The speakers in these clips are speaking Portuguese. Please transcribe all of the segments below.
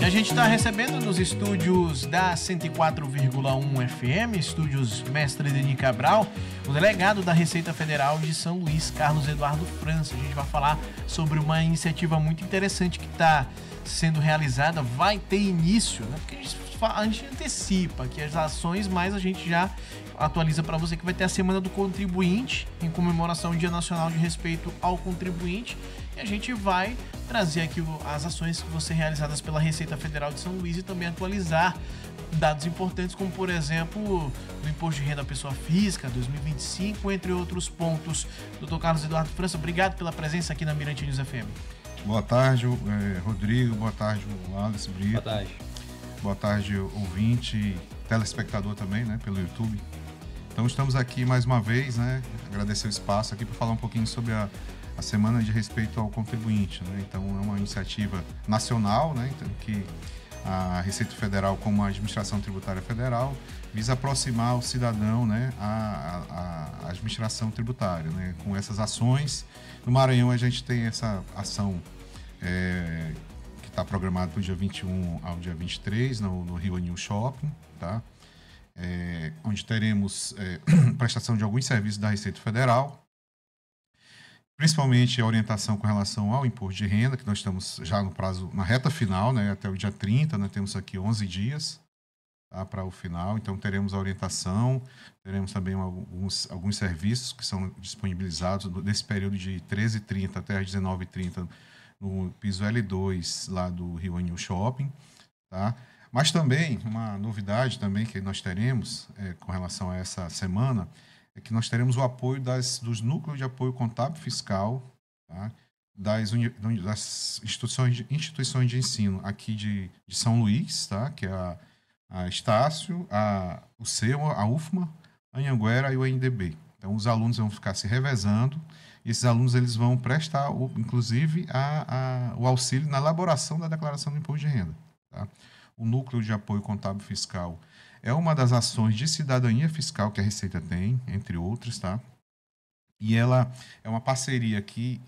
a gente está recebendo nos estúdios da 104,1 FM, estúdios Mestre Denis Cabral, o delegado da Receita Federal de São Luís, Carlos Eduardo França. A gente vai falar sobre uma iniciativa muito interessante que está sendo realizada, vai ter início, né? Porque a gente antecipa que as ações, mas a gente já atualiza para você que vai ter a Semana do Contribuinte, em comemoração ao Dia Nacional de Respeito ao Contribuinte. E a gente vai trazer aqui as ações que vão ser realizadas pela Receita Federal de São Luís e também atualizar dados importantes, como, por exemplo, do Imposto de Renda à Pessoa Física 2025, entre outros pontos. Dr. Carlos Eduardo França, obrigado pela presença aqui na Mirante News FM. Boa tarde, Rodrigo. Boa tarde, Wallace Brito. Boa tarde. Boa tarde, ouvinte, telespectador também, né, pelo YouTube. Então, estamos aqui mais uma vez, né, agradecer o espaço aqui para falar um pouquinho sobre a Semana de Respeito ao Contribuinte, né? Então, é uma iniciativa nacional, né, então, que a Receita Federal, como a Administração Tributária Federal, visa aproximar o cidadão, né, à administração tributária, né, com essas ações. No Maranhão, a gente tem essa ação que está programada para o dia 21 ao dia 23, no Rio Anil Shopping, tá? Onde teremos prestação de alguns serviços da Receita Federal, principalmente a orientação com relação ao imposto de renda, que nós estamos já no prazo, na reta final, né, até o dia 30, né, temos aqui 11 dias, tá, para o final. Então teremos a orientação, teremos também alguns serviços que são disponibilizados nesse período de 13h30 até as 19h30 no piso L2 lá do Rio Anil Shopping, tá? Mas também, uma novidade também que nós teremos com relação a essa semana, é que nós teremos o apoio dos núcleos de apoio contábil fiscal, tá? das instituições de ensino aqui de São Luís, tá? Que é a Estácio, o CEU, a UFMA, a Anhanguera e o NDB. Então, os alunos vão ficar se revezando e esses alunos eles vão prestar, inclusive, o auxílio na elaboração da declaração do imposto de renda, tá? O Núcleo de Apoio Contábil Fiscal é uma das ações de cidadania fiscal que a Receita tem, entre outras, tá? E ela é uma parceria que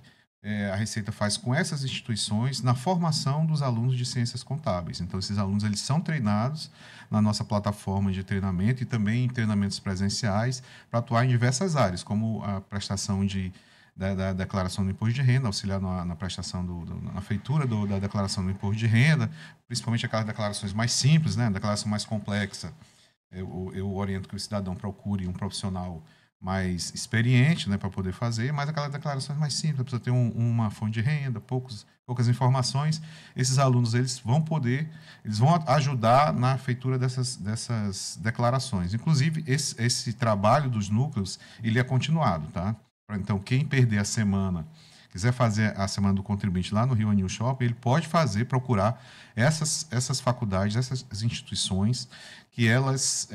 a Receita faz com essas instituições na formação dos alunos de ciências contábeis. Então, esses alunos eles são treinados na nossa plataforma de treinamento e também em treinamentos presenciais para atuar em diversas áreas, como a prestação da declaração do imposto de renda, auxiliar na prestação, na feitura da declaração do imposto de renda, principalmente aquelas declarações mais simples, né? A declaração mais complexa. Eu oriento que o cidadão procure um profissional mais experiente, né, para poder fazer, mas aquelas declarações mais simples, precisa ter uma fonte de renda, poucas informações. Esses alunos eles vão ajudar na feitura dessas declarações. Inclusive, esse trabalho dos núcleos, ele é continuado, tá? Então, quem perder a semana, quiser fazer a Semana do Contribuinte lá no Rio Anil Shopping, ele pode procurar essas faculdades, essas instituições, que elas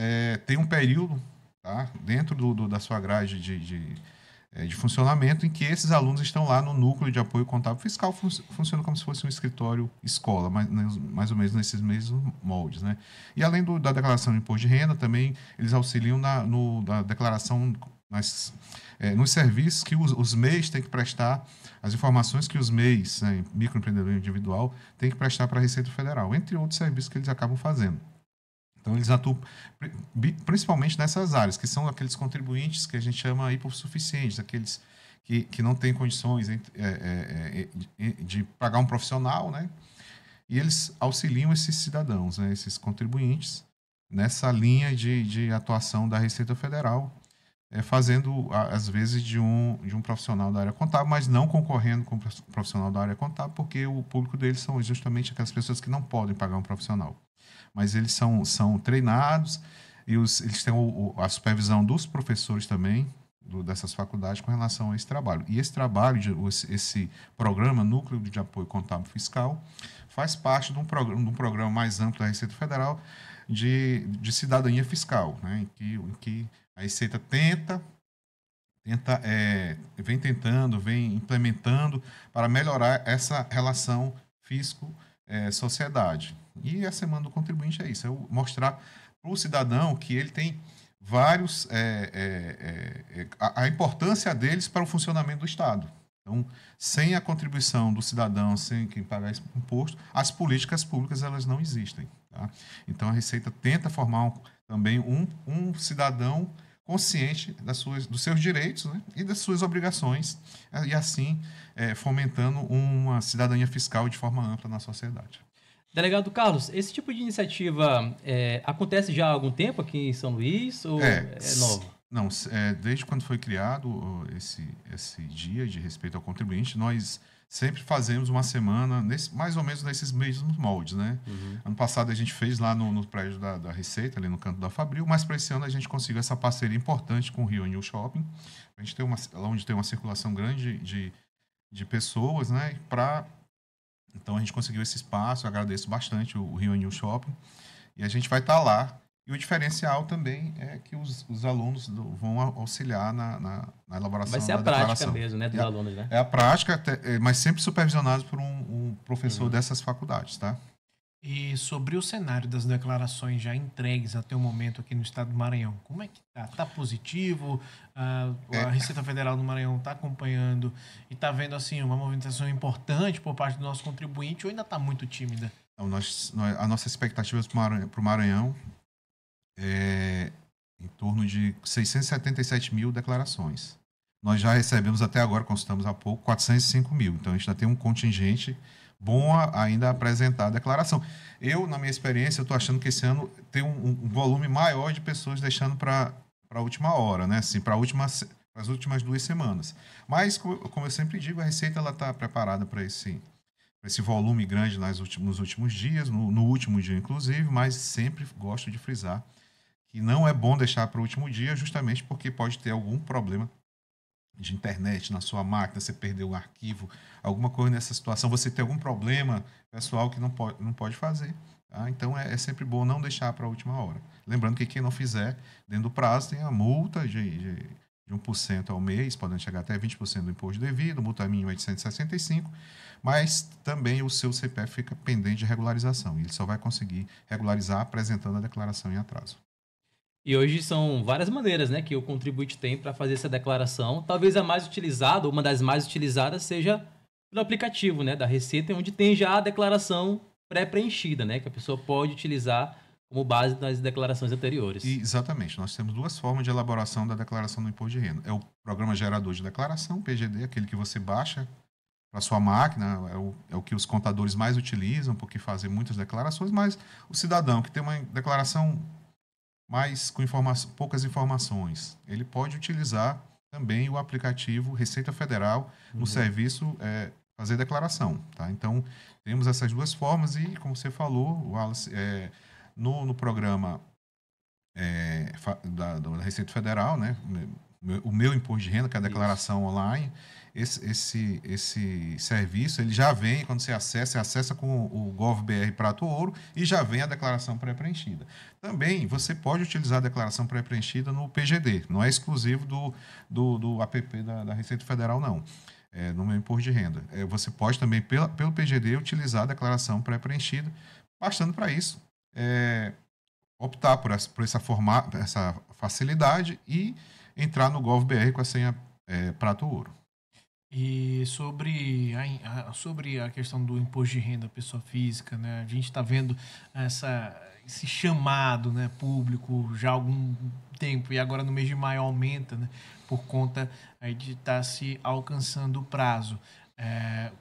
têm um período, tá, dentro da sua grade de funcionamento, em que esses alunos estão lá no Núcleo de Apoio Contábil Fiscal, funciona como se fosse um escritório escola, mais ou menos nesses mesmos moldes, né? E além da declaração de imposto de renda, também eles auxiliam na declaração nos serviços que os MEIs têm que prestar, as informações que os MEIs, né, microempreendedor individual, têm que prestar para a Receita Federal, entre outros serviços que eles acabam fazendo. Então, eles atuam principalmente nessas áreas, que são aqueles contribuintes que a gente chama hipossuficientes, aqueles que não têm condições de pagar um profissional, né? E eles auxiliam esses cidadãos, né, esses contribuintes, nessa linha de atuação da Receita Federal, fazendo, às vezes, de um profissional da área contábil, mas não concorrendo com o profissional da área contábil, porque o público deles são justamente aquelas pessoas que não podem pagar um profissional. Mas eles são treinados e eles têm a supervisão dos professores também, dessas faculdades, com relação a esse trabalho. E esse trabalho, esse programa Núcleo de Apoio Contábil Fiscal, faz parte de um programa mais amplo da Receita Federal de cidadania fiscal, né, em que a Receita vem implementando para melhorar essa relação fisco-sociedade. E a Semana do Contribuinte é isso, é mostrar para o cidadão que ele tem vários... a importância deles para o funcionamento do Estado. Então, sem a contribuição do cidadão, sem quem pagar esse imposto, as políticas públicas elas não existem. Tá? Então, a Receita tenta formar também um cidadão consciente dos seus direitos, né, e das suas obrigações, e assim fomentando uma cidadania fiscal de forma ampla na sociedade. Delegado Carlos, esse tipo de iniciativa acontece já há algum tempo aqui em São Luís ou é nova? Não, desde quando foi criado esse dia de respeito ao contribuinte, nós sempre fazemos uma semana, mais ou menos nesses mesmos moldes, né? Uhum. Ano passado a gente fez lá no prédio da Receita, ali no canto da Fabril, mas para esse ano a gente conseguiu essa parceria importante com o Rio New Shopping. A gente tem lá onde tem uma circulação grande de pessoas, né? Então a gente conseguiu esse espaço, eu agradeço bastante o Rio New Shopping, e a gente vai estar lá. E o diferencial também é que os alunos vão auxiliar na elaboração da declaração. Vai ser a prática mesmo, né, dos alunos, né? É a prática, mas sempre supervisionados por um professor dessas faculdades, tá? E sobre o cenário das declarações já entregues até o momento aqui no estado do Maranhão, como é que tá? Tá positivo? A Receita Federal do Maranhão está acompanhando e está vendo assim uma movimentação importante por parte do nosso contribuinte ou ainda está muito tímida? Então, a nossa expectativa para o Maranhão em torno de 677 mil declarações. Nós já recebemos até agora, consultamos há pouco, 405 mil. Então, a gente já tem um contingente bom ainda a apresentar a declaração. Na minha experiência, eu estou achando que esse ano tem um volume maior de pessoas deixando para a última hora, né? Assim, para as últimas 2 semanas. Mas, como eu sempre digo, a Receita está preparada para esse volume grande nos últimos dias, no último dia, inclusive, mas sempre gosto de frisar que não é bom deixar para o último dia, justamente porque pode ter algum problema de internet na sua máquina, você perdeu um arquivo, alguma coisa nessa situação, você tem algum problema pessoal que não pode fazer. Tá? Então, é sempre bom não deixar para a última hora. Lembrando que quem não fizer, dentro do prazo, tem a multa de 1% ao mês, podendo chegar até 20% do imposto devido, multa mínima é de 165, mas também o seu CPF fica pendente de regularização. E ele só vai conseguir regularizar apresentando a declaração em atraso. E hoje são várias maneiras, né, que o contribuinte tem para fazer essa declaração. Talvez a mais utilizada, ou uma das mais utilizadas, seja pelo aplicativo, né, da Receita, onde tem já a declaração pré-preenchida, né, que a pessoa pode utilizar como base das declarações anteriores. Exatamente. Nós temos 2 formas de elaboração da declaração do imposto de renda. É o Programa Gerador de Declaração, PGD, aquele que você baixa para sua máquina, é o que os contadores mais utilizam, porque fazem muitas declarações, mas o cidadão que tem uma declaração mais com poucas informações, ele pode utilizar também o aplicativo Receita Federal no serviço fazer declaração. Tá? Então, temos essas 2 formas e, como você falou, Wallace, no programa da Receita Federal, né, o meu imposto de renda, que é a declaração online, esse serviço ele já vem, quando você acessa com o GovBR Prato Ouro e já vem a declaração pré-preenchida. Também você pode utilizar a declaração pré-preenchida no PGD, não é exclusivo do app da Receita Federal, não. No meu imposto de renda. Você pode também, pelo PGD, utilizar a declaração pré-preenchida, bastando para isso optar por essa facilidade e entrar no GovBR com a senha Prato Ouro. E sobre a questão do imposto de renda pessoa física, né? A gente está vendo esse chamado, né, público já há algum tempo e agora no mês de maio aumenta, né, por conta aí de estar se alcançando o prazo.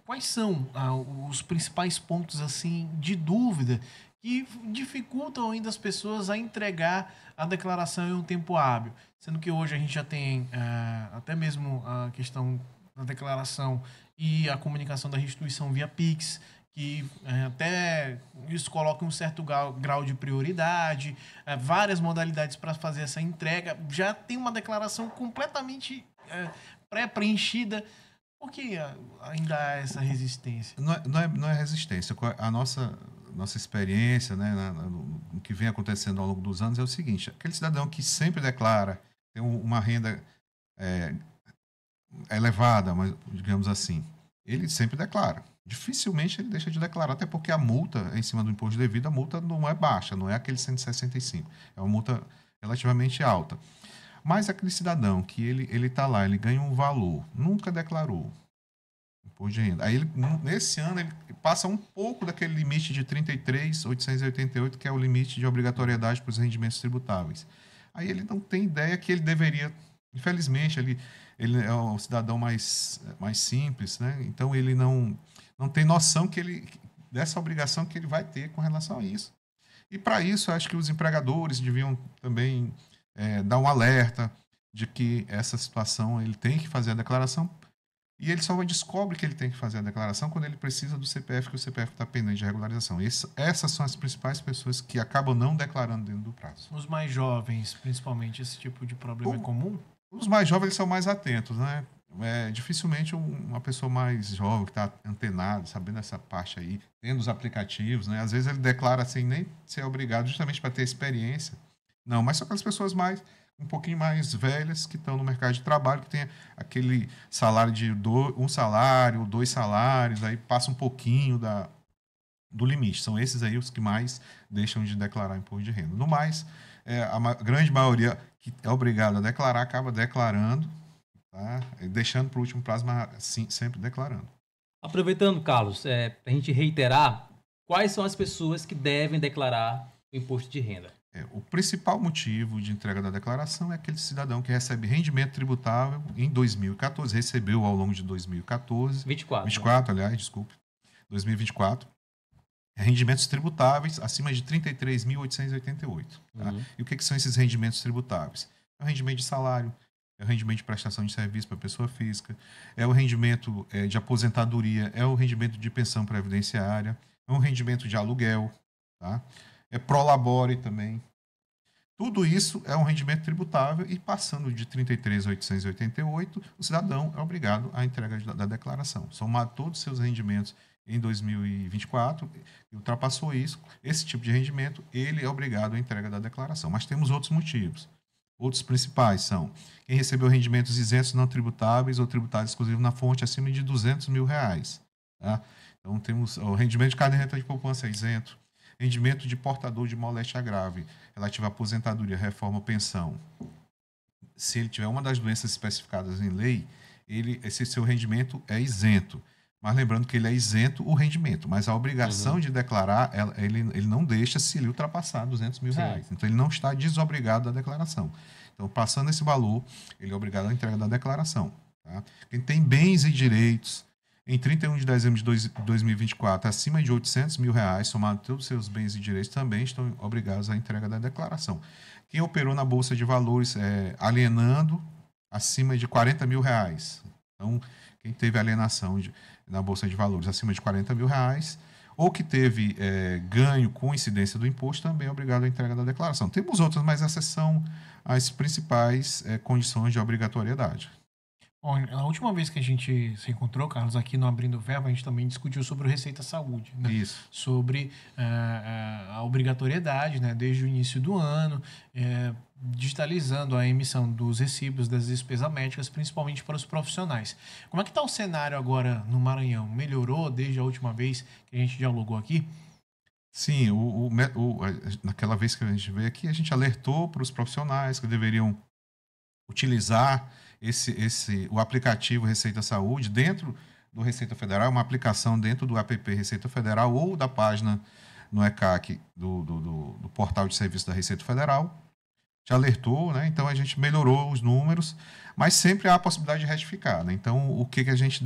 Quais são os principais pontos assim de dúvida que dificultam ainda as pessoas a entregar a declaração em um tempo hábil? Sendo que hoje a gente já tem até mesmo a questão da declaração e a comunicação da restituição via Pix, que até isso coloca um certo grau de prioridade, várias modalidades para fazer essa entrega. Já tem uma declaração completamente pré-preenchida. Por que ainda há essa resistência? Não é resistência. A nossa experiência, né, no que vem acontecendo ao longo dos anos é o seguinte: aquele cidadão que sempre declara, tem uma renda elevada, mas digamos assim, ele sempre declara. Dificilmente ele deixa de declarar, até porque a multa em cima do imposto devido, a multa não é baixa, não é aquele 165, é uma multa relativamente alta. Mas aquele cidadão que ele está lá, ele ganha um valor, nunca declarou, imposto de renda. Aí, nesse ano, ele passa um pouco daquele limite de 33.888, que é o limite de obrigatoriedade para os rendimentos tributáveis. Aí ele não tem ideia que ele deveria, infelizmente, ele é um cidadão mais simples, né? Então ele não tem noção dessa obrigação que ele vai ter com relação a isso. E para isso, eu acho que os empregadores deviam também dar um alerta de que essa situação ele tem que fazer a declaração, e ele só descobre que ele tem que fazer a declaração quando ele precisa do CPF, que o CPF está pendente de regularização. Essas são as principais pessoas que acabam não declarando dentro do prazo. Os mais jovens, principalmente, esse tipo de problema é comum? Os mais jovens eles são mais atentos, né? Dificilmente uma pessoa mais jovem que está antenada, sabendo essa parte aí, tendo os aplicativos, né? Às vezes ele declara sem nem ser obrigado, justamente para ter experiência. Não, mas são aquelas pessoas um pouquinho mais velhas que estão no mercado de trabalho, que tem aquele salário de um salário, 2 salários, aí passa um pouquinho do limite. São esses aí os que mais deixam de declarar imposto de renda. No mais, a grande maioria que é obrigada a declarar acaba declarando, tá? Deixando para o último prazo, mas sim, sempre declarando. Aproveitando, Carlos, para a gente reiterar, quais são as pessoas que devem declarar o imposto de renda? O principal motivo de entrega da declaração é aquele cidadão que recebe rendimento tributável em 2014, recebeu ao longo de 2014. 24, aliás, desculpe. 2024. Rendimentos tributáveis acima de 33.888. Tá? E o que são esses rendimentos tributáveis? É o rendimento de salário, é o rendimento de prestação de serviço para pessoa física, é o rendimento de aposentadoria, é o rendimento de pensão previdenciária, é um rendimento de aluguel, tá? É prolabore também. Tudo isso é um rendimento tributável e passando de 33.888, o cidadão é obrigado à entrega da declaração. Somar todos os seus rendimentos em 2024, ultrapassou isso, esse tipo de rendimento, ele é obrigado à entrega da declaração. Mas temos outros motivos. Outros principais são quem recebeu rendimentos isentos não tributáveis ou tributáveis exclusivos na fonte acima de R$200 mil. Tá? Então, temos o rendimento de caderneta de poupança isento, rendimento de portador de moléstia grave, relativo à aposentadoria, reforma ou pensão. Se ele tiver uma das doenças especificadas em lei, esse seu rendimento é isento. Mas lembrando que ele é isento o rendimento, mas a obrigação de declarar, ele não deixa se ele ultrapassar R$200 mil. Então, ele não está desobrigado da declaração. Então, passando esse valor, ele é obrigado à entrega da declaração. Tá? Quem tem bens e direitos em 31 de dezembro de 2024, acima de R$800 mil, somado todos os seus bens e direitos, também estão obrigados à entrega da declaração. Quem operou na Bolsa de Valores alienando acima de R$40 mil. Então, quem teve alienação na Bolsa de Valores acima de R$40 mil, ou que teve ganho com incidência do imposto, também é obrigado à entrega da declaração. Temos outras, mas essas são as principais condições de obrigatoriedade. Bom, a última vez que a gente se encontrou, Carlos, aqui no Abrindo Verbo, a gente também discutiu sobre o Receita Saúde, né? Isso. Sobre a obrigatoriedade, né? Desde o início do ano, digitalizando a emissão dos recibos das despesas médicas, principalmente para os profissionais. Como é que está o cenário agora no Maranhão? Melhorou desde a última vez que a gente dialogou aqui? Sim, naquela vez que a gente veio aqui, a gente alertou para os profissionais que deveriam utilizar o aplicativo Receita Saúde dentro do Receita Federal, uma aplicação dentro do app Receita Federal ou da página no ECAC do portal de serviço da Receita Federal. Já alertou, né? Então a gente melhorou os números, mas sempre há a possibilidade de retificar, né? Então o que a gente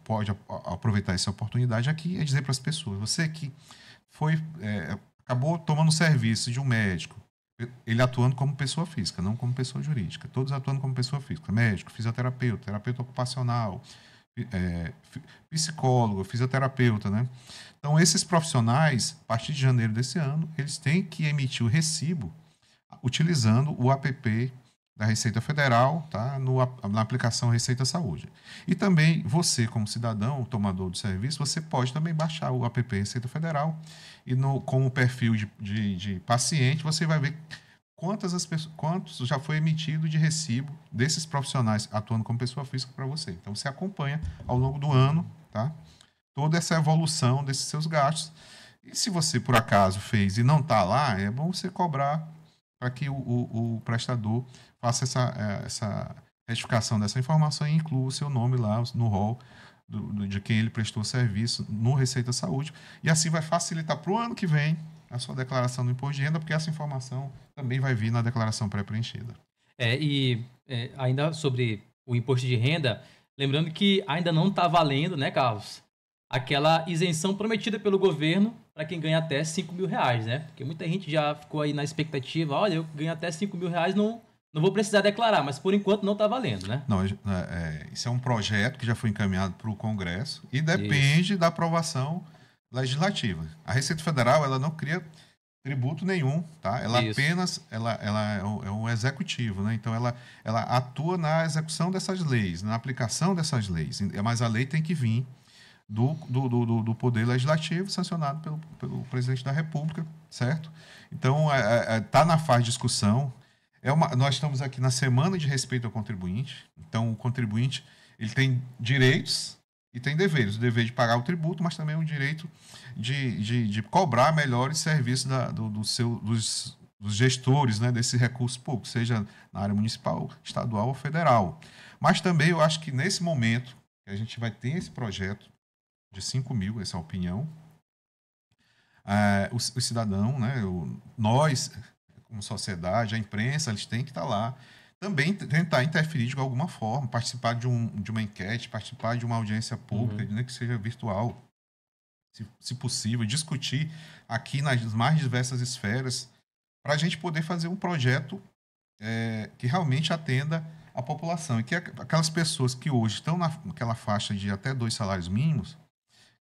pode aproveitar essa oportunidade aqui é dizer para as pessoas: você que acabou tomando serviço de um médico, ele atuando como pessoa física, não como pessoa jurídica. Todos atuando como pessoa física. Médico, fisioterapeuta, terapeuta ocupacional, psicólogo, fisioterapeuta, né? Então, esses profissionais, a partir de janeiro desse ano, eles têm que emitir o recibo utilizando o app da Receita Federal, tá? Na aplicação Receita Saúde. E também você, como cidadão, tomador do serviço, você pode também baixar o app Receita Federal e com o perfil de paciente, você vai ver quantos já foi emitido de recibo desses profissionais atuando como pessoa física para você. Então, você acompanha ao longo do ano, tá? Toda essa evolução desses seus gastos. E se você, por acaso, fez e não está lá, é bom você cobrar para que o prestador faça essa retificação dessa informação e inclua o seu nome lá no rol de quem ele prestou serviço no Receita Saúde. E assim vai facilitar para o ano que vem a sua declaração do imposto de renda, porque essa informação também vai vir na declaração pré-preenchida. Ainda sobre o imposto de renda, lembrando que ainda não está valendo, né, Carlos, aquela isenção prometida pelo governo para quem ganha até 5 mil reais, né? Porque muita gente já ficou aí na expectativa, olha, eu ganho até 5 mil reais, não vou precisar declarar, mas por enquanto não está valendo, né? Não, isso é um projeto que já foi encaminhado para o Congresso e depende da aprovação legislativa. A Receita Federal, ela não cria tributo nenhum, tá? Ela apenas é um executivo, né? Então ela atua na execução dessas leis, na aplicação dessas leis. Mas a lei tem que vir do Poder Legislativo, sancionado pelo Presidente da República, certo? Então está na fase de discussão. Nós estamos aqui na Semana de Respeito ao Contribuinte. Então o contribuinte ele tem direitos e tem deveres. O dever de pagar o tributo, mas também o direito de cobrar melhores serviços dos gestores, né, desse recurso público, seja na área municipal, estadual ou federal. Mas também eu acho que nesse momento que a gente vai ter esse projeto de 5 mil, essa é a opinião, o cidadão, né, nós, como sociedade, a imprensa, eles têm que estar lá, também tentar interferir de alguma forma, participar de uma enquete, participar de uma audiência pública, nem que seja virtual, se possível, discutir aqui nas mais diversas esferas, para a gente poder fazer um projeto que realmente atenda a população. E que aquelas pessoas que hoje estão naquela faixa de até 2 salários mínimos,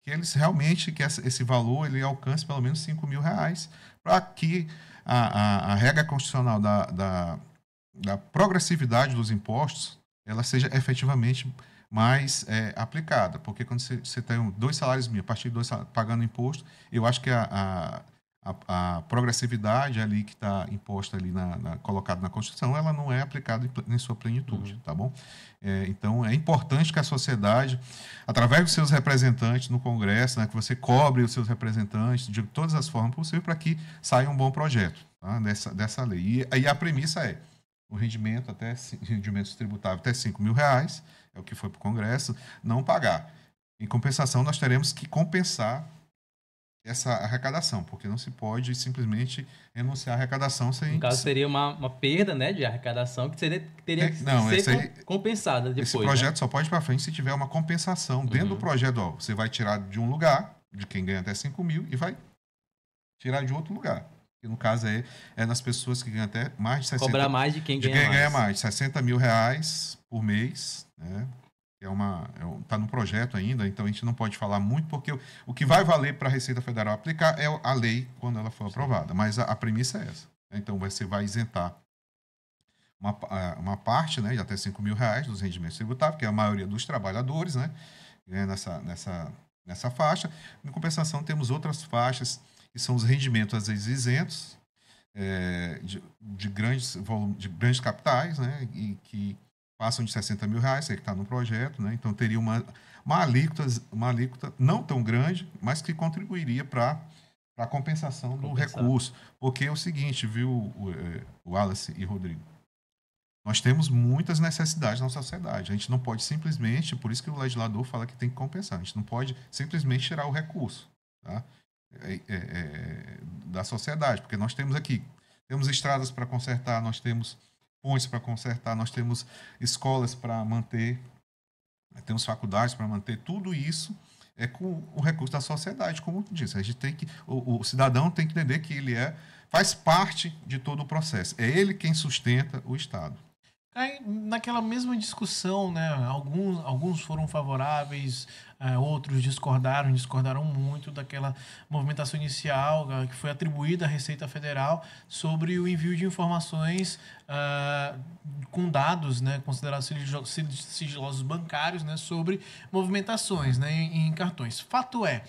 que eles realmente, que esse valor ele alcance pelo menos 5 mil reais, para que a regra constitucional da progressividade dos impostos ela seja efetivamente mais aplicada. Porque quando você tem 2 salários mínimos, a partir de 2 salários, pagando imposto, eu acho que a progressividade ali que está imposta ali, colocada na Constituição, ela não é aplicada em sua plenitude, tá bom? Então, é importante que a sociedade, através dos seus representantes no Congresso, né, que você cobre os seus representantes de todas as formas possíveis para que saia um bom projeto, tá, dessa lei. E a premissa é o rendimento rendimentos tributáveis até 5 mil reais, é o que foi para o Congresso, não pagar. Em compensação, nós teremos que compensar essa arrecadação, porque não se pode simplesmente renunciar à arrecadação sem... No caso, seria uma perda, né, de arrecadação que teria que ser compensada depois. Esse projeto, né, só pode ir para frente se tiver uma compensação dentro do projeto. Você vai tirar de um lugar, de quem ganha até 5 mil, e vai tirar de outro lugar. Que no caso é nas pessoas que ganham até mais de 60... Cobrar mais de quem ganha mais. 60 mil reais por mês, né? Está no projeto ainda, então a gente não pode falar muito, porque o que vai valer para a Receita Federal aplicar é a lei quando ela for aprovada. Mas a premissa é essa. Então você vai isentar uma parte, né, de até 5 mil reais dos rendimentos tributáveis, que é a maioria dos trabalhadores, né, nessa faixa. Em compensação, temos outras faixas, que são os rendimentos, às vezes, isentos, de grandes capitais, né, e que passam de 60 mil reais, que está no projeto, né? Então teria uma alíquota não tão grande, mas que contribuiria para a compensação do recurso. Porque é o seguinte, viu, o Wallace e Rodrigo? Nós temos muitas necessidades na sociedade. A gente não pode simplesmente, por isso que o legislador fala que tem que compensar, a gente não pode simplesmente tirar o recurso, tá, da sociedade, porque nós temos estradas para consertar, nós temos pontes para consertar, nós temos escolas para manter, temos faculdades para manter, tudo isso é com o recurso da sociedade, como eu disse. A gente o cidadão tem que entender que ele faz parte de todo o processo. É ele quem sustenta o Estado. Aí, naquela mesma discussão, né, alguns foram favoráveis, outros discordaram muito daquela movimentação inicial que foi atribuída à Receita Federal sobre o envio de informações com dados, né, considerados sigilosos bancários, né, sobre movimentações, né, em cartões. Fato é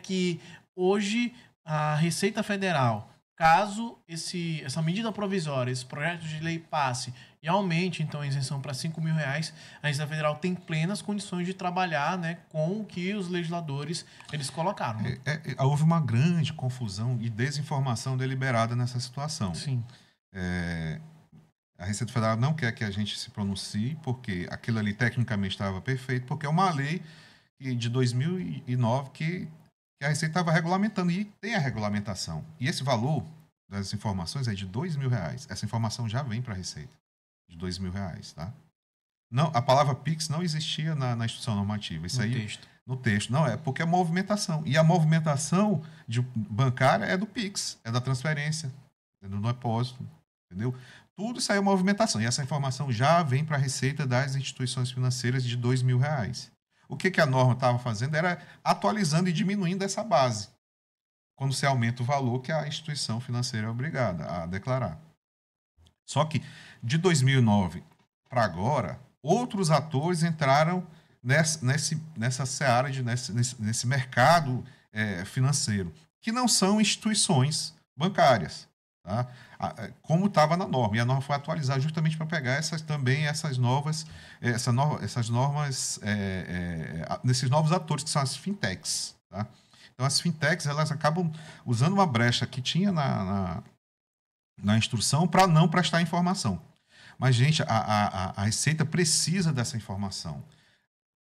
que hoje a Receita Federal, caso essa medida provisória, esse projeto de lei passe e aumente, então, a isenção para 5 mil reais, a Receita Federal tem plenas condições de trabalhar, né, com o que os legisladores eles colocaram. Né? Houve uma grande confusão e desinformação deliberada nessa situação. Sim. A Receita Federal não quer que a gente se pronuncie, porque aquilo ali tecnicamente estava perfeito, porque é uma lei de 2009 que a Receita estava regulamentando, e tem a regulamentação. E esse valor das informações é de R$2.000. Essa informação já vem para a Receita, de R$2.000, tá? Não, a palavra Pix não existia na instrução normativa. Isso aí, texto. no texto. Não, é porque é movimentação. E a movimentação bancária é do Pix, é da transferência, é do depósito, entendeu? Tudo isso aí é movimentação. E essa informação já vem para a Receita das instituições financeiras de R$2.000. O que a norma estava fazendo era atualizando e diminuindo essa base, quando se aumenta o valor que a instituição financeira é obrigada a declarar. Só que, de 2009 para agora, outros atores entraram nessa seara, nesse mercado financeiro, que não são instituições bancárias, tá? Como estava na norma. E a norma foi atualizar justamente para pegar essas normas, nesses novos atores, que são as fintechs. Tá? Então, as fintechs, elas acabam usando uma brecha que tinha na instrução para não prestar informação. Mas, gente, a Receita precisa dessa informação.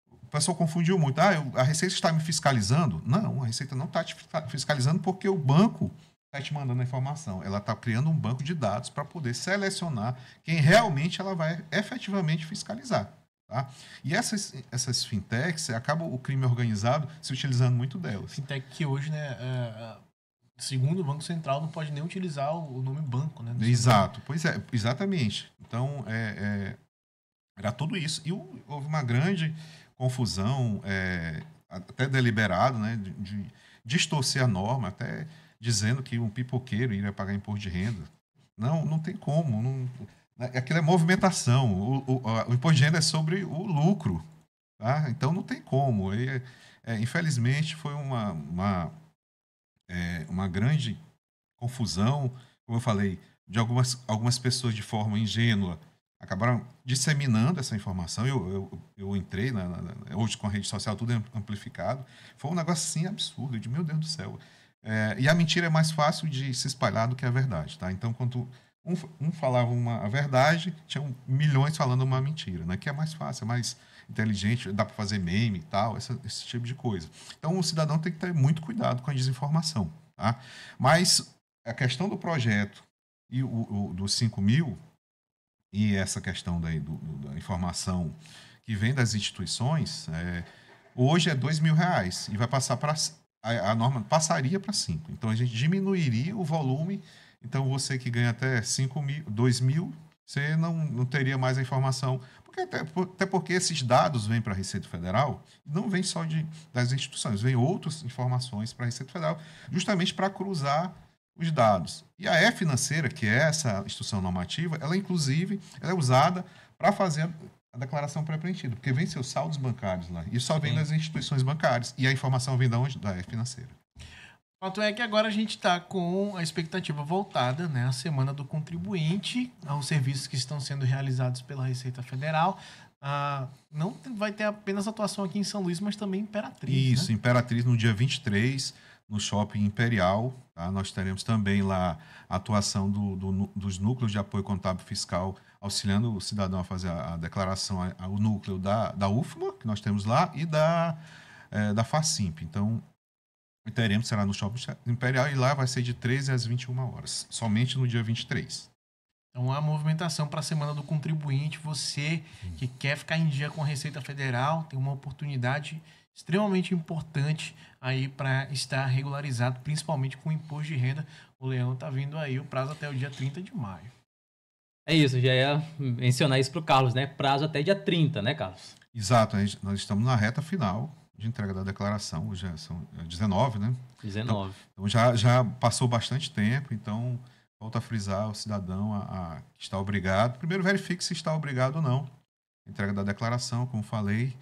O pessoal confundiu muito. A Receita está me fiscalizando? Não, a Receita não está te fiscalizando porque o banco está te mandando a informação. Ela está criando um banco de dados para poder selecionar quem realmente ela vai efetivamente fiscalizar. Tá? E essas fintechs, acaba o crime organizado se utilizando muito delas. Fintech que hoje, né, segundo o Banco Central, não pode nem utilizar o nome banco, né? Exato, pois é, exatamente. Então, era tudo isso. E houve uma grande confusão, até deliberado, né, de distorcer a norma, até dizendo que um pipoqueiro iria pagar imposto de renda. Não tem como. Aquilo é movimentação. O imposto de renda é sobre o lucro. Tá? Então, não tem como. Infelizmente, foi uma grande confusão, como eu falei, de algumas pessoas de forma ingênua acabaram disseminando essa informação. Eu entrei hoje com a rede social tudo amplificado. Foi um negócio assim absurdo, de meu Deus do céu. E a mentira é mais fácil de se espalhar do que a verdade, tá? Então, quando um falava a verdade, tinham milhões falando uma mentira, né? Que é mais fácil, é mais inteligente, dá para fazer meme e tal, esse tipo de coisa. Então, o cidadão tem que ter muito cuidado com a desinformação, tá? Mas a questão do projeto e dos 5.000 e essa questão da informação que vem das instituições, hoje é R$2.000 e vai passar para... A norma passaria para 5. Então, a gente diminuiria o volume. Então, você que ganha até 2.000, você não teria mais a informação. Até porque esses dados vêm para a Receita Federal, não vêm só das instituições, vêm outras informações para a Receita Federal, justamente para cruzar os dados. E a E-Financeira, que é essa instituição normativa, ela, inclusive, ela é usada para fazer a declaração pré-preenchida, porque vem seus saldos bancários lá. E só vem das instituições bancárias. E a informação vem de onde? Da E-Financeira. O fato é que agora a gente está com a expectativa voltada, né, à Semana do Contribuinte, aos serviços que estão sendo realizados pela Receita Federal. Não vai ter apenas atuação aqui em São Luís, mas também em Imperatriz. Isso, né? Imperatriz no dia 23, no Shopping Imperial. Tá? Nós teremos também lá a atuação dos núcleos de apoio contábil fiscal, auxiliando o cidadão a fazer a declaração, o núcleo da UFMA, que nós temos lá, e da FACIMP. Então, será no Shopping Imperial, e lá vai ser de 13 às 21 horas, somente no dia 23. Então, a movimentação para a Semana do Contribuinte, você que quer ficar em dia com a Receita Federal, tem uma oportunidade extremamente importante aí para estar regularizado, principalmente com o imposto de renda. O Leão está vindo aí, o prazo até o dia 30 de maio. É isso, já ia mencionar isso para o Carlos, né? Prazo até dia 30, né, Carlos? Exato, nós estamos na reta final de entrega da declaração, já são 19, né? 19. Então já passou bastante tempo, então volto a frisar o cidadão que está obrigado. Primeiro, verifique se está obrigado ou não. Entrega da declaração, como falei,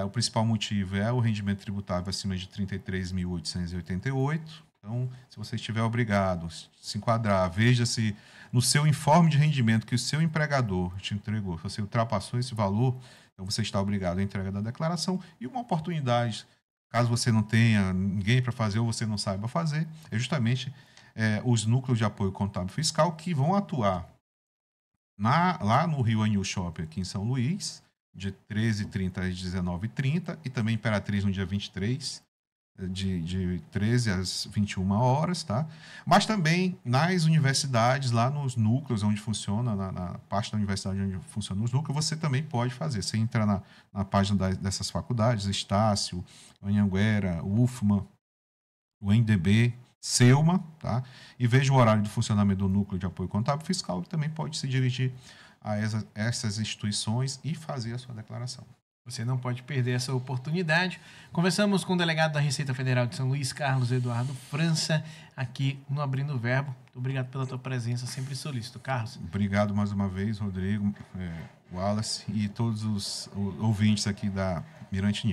o principal motivo é o rendimento tributável acima de R$ 33.888. Então, se você estiver obrigado, se enquadrar, veja se no seu informe de rendimento que o seu empregador te entregou, se você ultrapassou esse valor, então você está obrigado à entrega da declaração. E uma oportunidade, caso você não tenha ninguém para fazer ou você não saiba fazer, é justamente os núcleos de apoio contábil fiscal que vão atuar lá no Rio Anil Shopping, aqui em São Luís, de 13h30 às 19h30, e também Imperatriz no dia 23, de 13 às 21 horas, tá? Mas também nas universidades, lá nos núcleos onde funciona, na parte da universidade onde funciona os núcleos, você também pode fazer. Você entra na página dessas faculdades, Estácio, Anhanguera, UFMA, o NDB, Selma, tá? E veja o horário de funcionamento do Núcleo de Apoio Contábil Fiscal, que também pode se dirigir a essas instituições e fazer a sua declaração. Você não pode perder essa oportunidade. Conversamos com o delegado da Receita Federal de São Luís, Carlos Eduardo França, aqui no Abrindo o Verbo. Muito obrigado pela tua presença, sempre solícito, Carlos. Obrigado mais uma vez, Rodrigo, Wallace e todos os ouvintes aqui da Mirante News.